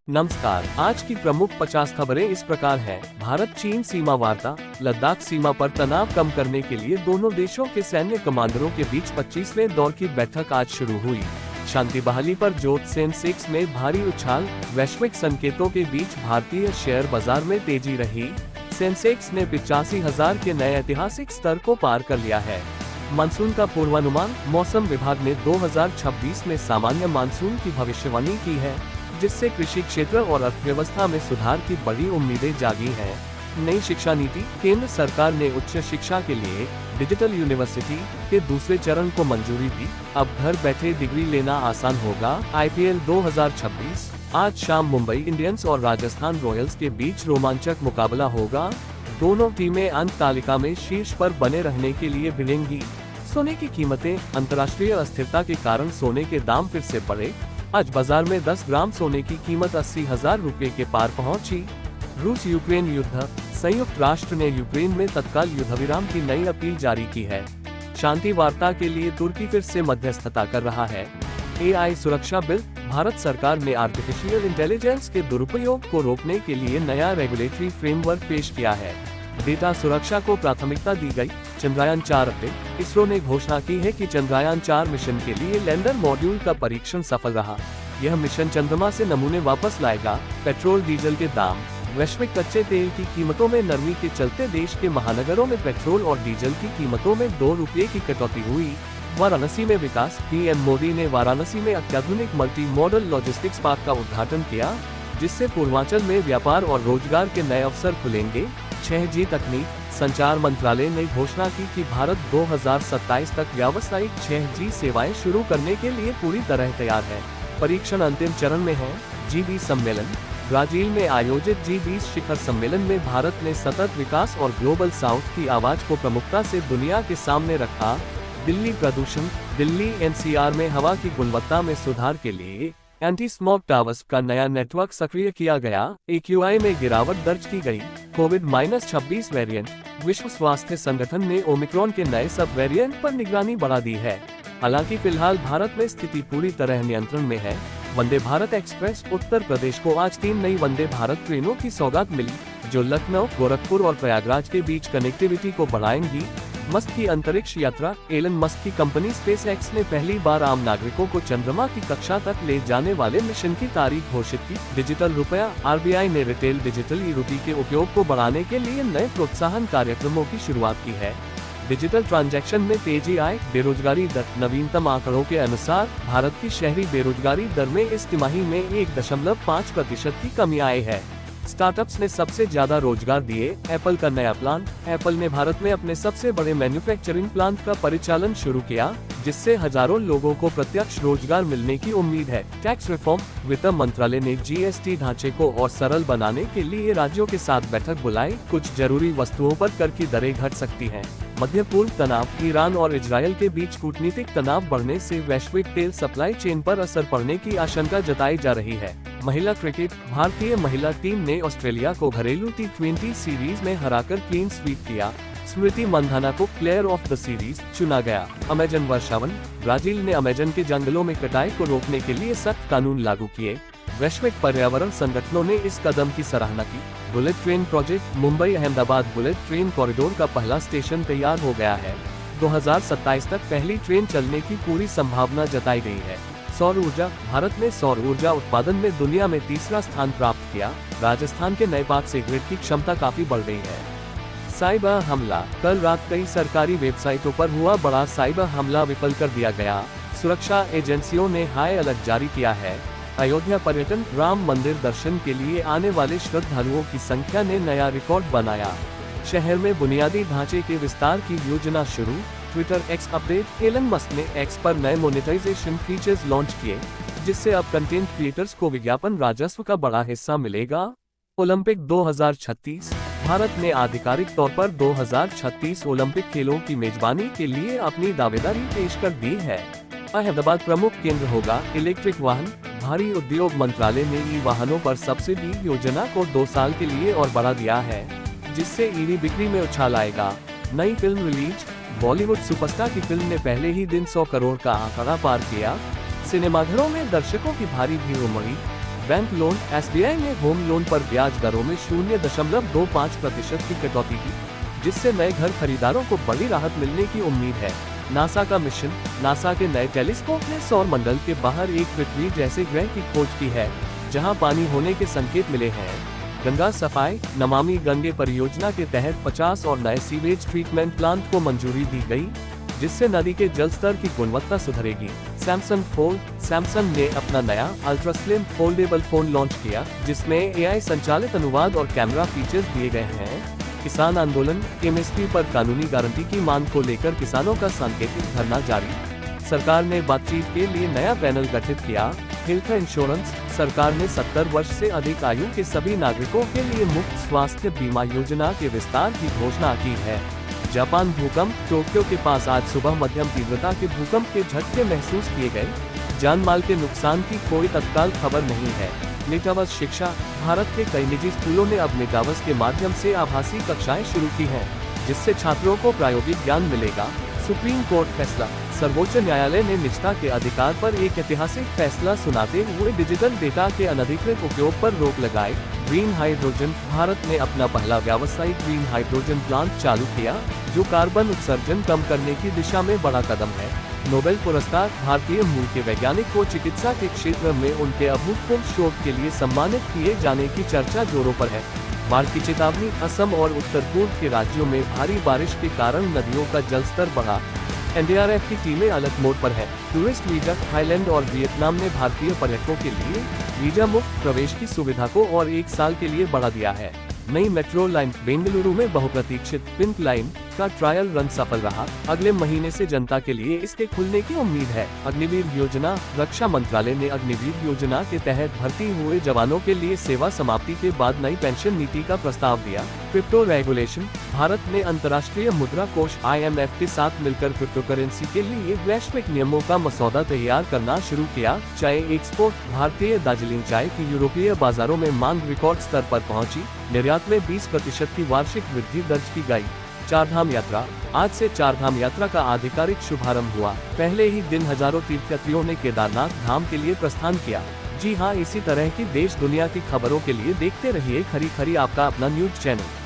नमस्कार। आज की प्रमुख 50 खबरें इस प्रकार हैं। भारत चीन सीमा वार्ता। लद्दाख सीमा पर तनाव कम करने के लिए दोनों देशों के सैन्य कमांडरों के बीच 25वें दौर की बैठक आज शुरू हुई। शांति बहाली पर जोर। सेंसेक्स में भारी उछाल। वैश्विक संकेतों के बीच भारतीय शेयर बाजार में तेजी रही। सेंसेक्स ने 85,000 के नए ऐतिहासिक स्तर को पार कर लिया है। मानसून का पूर्वानुमान। मौसम विभाग ने 2026 में सामान्य मानसून की भविष्यवाणी की है, जिससे कृषि क्षेत्र और अर्थव्यवस्था में सुधार की बड़ी उम्मीदें जागी हैं। नई शिक्षा नीति। केंद्र सरकार ने उच्च शिक्षा के लिए डिजिटल यूनिवर्सिटी के दूसरे चरण को मंजूरी दी। अब घर बैठे डिग्री लेना आसान होगा। IPL 2026। आज शाम मुंबई इंडियंस और राजस्थान रॉयल्स के बीच रोमांचक मुकाबला होगा। दोनों टीमें अंक तालिका में शीर्ष पर बने रहने के लिए भिड़ेंगी। सोने की कीमतें। अंतर्राष्ट्रीय अस्थिरता के कारण सोने के दाम फिर से बढ़े। आज बाजार में 10 ग्राम सोने की कीमत 80,000 रुपए के पार पहुंची। रूस यूक्रेन युद्ध। संयुक्त राष्ट्र ने यूक्रेन में तत्काल युद्धविराम की नई अपील जारी की है। शांति वार्ता के लिए तुर्की फिर से मध्यस्थता कर रहा है। AI सुरक्षा बिल। भारत सरकार ने आर्टिफिशियल इंटेलिजेंस के दुरुपयोग को रोकने के लिए नया रेगुलेटरी फ्रेमवर्क पेश किया है। डेटा सुरक्षा को प्राथमिकता दी गई। चंद्रयान 4 अपडेट। इसरो ने घोषणा की है कि चंद्रयान 4 मिशन के लिए लैंडर मॉड्यूल का परीक्षण सफल रहा। यह मिशन चंद्रमा से नमूने वापस लाएगा। पेट्रोल डीजल के दाम। वैश्विक कच्चे तेल की कीमतों में नरमी के चलते देश के महानगरों में पेट्रोल और डीजल की कीमतों में 2 रुपये की कटौती हुई। वाराणसी में विकास। PM मोदी ने वाराणसी में अत्याधुनिक मल्टी मॉडल लॉजिस्टिक्स पार्क का उद्घाटन किया, जिससे पूर्वांचल में व्यापार और रोजगार के नए अवसर खुलेंगे। 6G तकनीक। संचार मंत्रालय ने घोषणा की कि भारत 2027 तक व्यावसायिक 6G सेवाएं शुरू करने के लिए पूरी तरह तैयार है। परीक्षण अंतिम चरण में है। G20 सम्मेलन। ब्राजील में आयोजित G20 शिखर सम्मेलन में भारत ने सतत विकास और ग्लोबल साउथ की आवाज को प्रमुखता से दुनिया के सामने रखा। दिल्ली प्रदूषण। दिल्ली NCR में हवा की गुणवत्ता में सुधार के लिए एंटी स्मॉग टावर्स का नया नेटवर्क सक्रिय किया गया। AQI में गिरावट दर्ज की गई। कोविड-26 वेरिएंट। विश्व स्वास्थ्य संगठन ने ओमिक्रॉन के नए सब वेरिएंट पर निगरानी बढ़ा दी है। हालांकि फिलहाल भारत में स्थिति पूरी तरह नियंत्रण में है। वंदे भारत एक्सप्रेस। उत्तर प्रदेश को आज 3 नई वंदे भारत ट्रेनों की सौगात मिली, जो लखनऊ, गोरखपुर और प्रयागराज के बीच कनेक्टिविटी को बढ़ाएंगी। मस्क की अंतरिक्ष यात्रा। एलन मस्क की कंपनी SpaceX ने पहली बार आम नागरिकों को चंद्रमा की कक्षा तक ले जाने वाले मिशन की तारीख घोषित की। डिजिटल रुपया। RBI ने रिटेल डिजिटल ई-रूपी के उपयोग को बढ़ाने के लिए नए प्रोत्साहन कार्यक्रमों की शुरुआत की है। डिजिटल ट्रांजैक्शन में तेजी आए। बेरोजगारी दर। नवीनतम आंकड़ों के अनुसार भारत की शहरी बेरोजगारी दर में इस तिमाही में 1.5% की कमी आई है। स्टार्टअप्स ने सबसे ज्यादा रोजगार दिए। एप्पल का नया प्लान। एप्पल ने भारत में अपने सबसे बड़े मैन्युफैक्चरिंग प्लांट का परिचालन शुरू किया, जिससे हजारों लोगों को प्रत्यक्ष रोजगार मिलने की उम्मीद है। Tax reform. वित्त मंत्रालय ने GST ढांचे को और सरल बनाने के लिए राज्यों के साथ बैठक बुलाई। कुछ जरूरी वस्तुओं पर कर की दरें घट सकती हैं। मध्य पूर्व तनाव। ईरान और इजरायल के बीच कूटनीतिक तनाव बढ़ने से वैश्विक तेल सप्लाई चेन पर असर पड़ने की आशंका जताई जा रही है। महिला क्रिकेट। भारतीय महिला टीम ने ऑस्ट्रेलिया को घरेलू T20 सीरीज में हराकर क्लीन स्वीप किया। स्मृति मंधाना को प्लेयर ऑफ द सीरीज चुना गया। अमेजन वर्षावन। ब्राजील ने अमेजन के जंगलों में कटाई को रोकने के लिए सख्त कानून लागू किए। वैश्विक पर्यावरण संगठनों ने इस कदम की सराहना की। Bullet train project. Mumbai Ahmedabad bullet train corridor का पहला स्टेशन तैयार हो गया है। 2027 तक पहली ट्रेन चलने की पूरी संभावना जताई गई है। सौर ऊर्जा। भारत ने सौर ऊर्जा उत्पादन में दुनिया में तीसरा स्थान प्राप्त किया। राजस्थान के नए पार्क से ग्रिड की क्षमता काफी बढ़ गई है। साइबर हमला। कल रात कई सरकारी वेबसाइटों पर हुआ बड़ा साइबर हमला विफल कर दिया गया। सुरक्षा एजेंसियों ने हाई अलर्ट जारी किया है। अयोध्या पर्यटन। राम मंदिर दर्शन के लिए आने वाले श्रद्धालुओं की संख्या ने नया रिकॉर्ड बनाया। शहर में बुनियादी ढांचे के विस्तार की योजना शुरू। Twitter X update. Elon Musk ने X पर नए मोनेटाइजेशन फीचर्स लॉन्च किए, जिससे अब कंटेंट क्रिएटर्स को विज्ञापन राजस्व का बड़ा हिस्सा मिलेगा। ओलंपिक 2036। भारत ने आधिकारिक तौर पर 2036 ओलंपिक खेलों की मेजबानी के लिए अपनी दावेदारी पेश कर दी है। अहमदाबाद प्रमुख केंद्र होगा इलेक्ट्रिक वाहन। भारी उद्योग मंत्रालय ने ई वाहनों पर सब्सिडी योजना को 2 साल के लिए और बढ़ा दिया है, जिससे EV बिक्री में उछाल आएगा। नई फिल्म रिलीज। बॉलीवुड सुपरस्टार की फिल्म ने पहले ही दिन 100 करोड़ का आंकड़ा पार किया। सिनेमाघरों में दर्शकों की भारी भीड़ उमड़ी। Bank loan. SBI ने होम लोन पर ब्याज दरों में 0.25% की कटौती की, जिससे नए घर खरीदारों को बड़ी राहत मिलने की उम्मीद है। नासा का मिशन। नासा के नए टेलीस्कोप ने सौर मंडल के बाहर एक पृथ्वी जैसे ग्रह की खोज की है, जहां पानी होने के संकेत मिले हैं। गंगा सफाई। नमामि गंगे परियोजना के तहत 50 और नए सीवेज ट्रीटमेंट प्लांट को मंजूरी दी गई, जिससे नदी के जल स्तर की गुणवत्ता सुधरेगी। Samsung fold. सैमसंग ने अपना नया ultra slim foldable phone launch किया, जिसमें AI संचालित अनुवाद और कैमरा फीचर्स दिए गए हैं। किसान आंदोलन। MSP पर कानूनी गारंटी की मांग को लेकर किसानों का सांकेतिक धरना जारी। सरकार ने बातचीत के लिए नया पैनल गठित किया। Health insurance. सरकार ने 70 वर्ष से अधिक आयु के सभी नागरिकों के लिए मुफ्त स्वास्थ्य बीमा योजना के विस्तार की घोषणा की है। जापान भूकंप। टोक्यो के पास आज सुबह मध्यम तीव्रता के भूकंप के झटके महसूस किए गए। जान माल के नुकसान की कोई तत्काल खबर नहीं है। मेटावर्स शिक्षा। भारत के कई निजी स्कूलों ने अब मेटावर्स के माध्यम से आभासी कक्षाएं शुरू की हैं, जिससे छात्रों को प्रायोगिक ज्ञान मिलेगा। सुप्रीम कोर्ट फैसला। सर्वोच्च न्यायालय ने निजता के अधिकार पर एक ऐतिहासिक फैसला सुनाते हुए डिजिटल डेटा के अनधिकृत उपयोग पर रोक लगाई। Green hydrogen. भारत ने अपना पहला व्यावसायिक ग्रीन हाइड्रोजन प्लांट चालू किया, जो कार्बन उत्सर्जन कम करने की दिशा में बड़ा कदम है। नोबेल पुरस्कार। भारतीय मूल के वैज्ञानिक को चिकित्सा के क्षेत्र में उनके अभूतपूर्व शोध के लिए सम्मानित किए जाने की चर्चा जोरों पर है। बाढ़ की चेतावनी। असम और उत्तर पूर्व के राज्यों में भारी बारिश के कारण नदियों का जलस्तर बढ़ा। NDRF की टीमें अलर्ट मोड पर है। Tourist visa. थाईलैंड और वियतनाम ने भारतीय पर्यटकों के लिए वीजा मुक्त प्रवेश की सुविधा को और 1 साल के लिए बढ़ा दिया है। नई मेट्रो लाइन। बेंगलुरु में बहुप्रतीक्षित पिंक लाइन का ट्रायल रन सफल रहा। अगले महीने से जनता के लिए इसके खुलने की उम्मीद है। अग्निवीर योजना। रक्षा मंत्रालय ने अग्निवीर योजना के तहत भर्ती हुए जवानों के लिए सेवा समाप्ति के बाद नई पेंशन नीति का प्रस्ताव दिया। Crypto regulation. भारत ने अंतर्राष्ट्रीय मुद्रा कोष IMF के साथ मिलकर क्रिप्टो करेंसी के लिए वैश्विक नियमों का मसौदा तैयार करना शुरू किया। चाय एक्सपोर्ट। भारतीय दार्जिलिंग चाय की यूरोपीय बाजारों में मांग रिकॉर्ड स्तर पर पहुंची। निर्यात में 20% की वार्षिक वृद्धि दर्ज की गई। चारधाम यात्रा। आज से चारधाम यात्रा का आधिकारिक शुभारंभ हुआ। पहले ही दिन हजारों तीर्थयात्रियों ने केदारनाथ धाम के लिए प्रस्थान किया। जी हां, इसी तरह की देश दुनिया की खबरों के लिए देखते रहिए खरी खरी, आपका अपना न्यूज चैनल।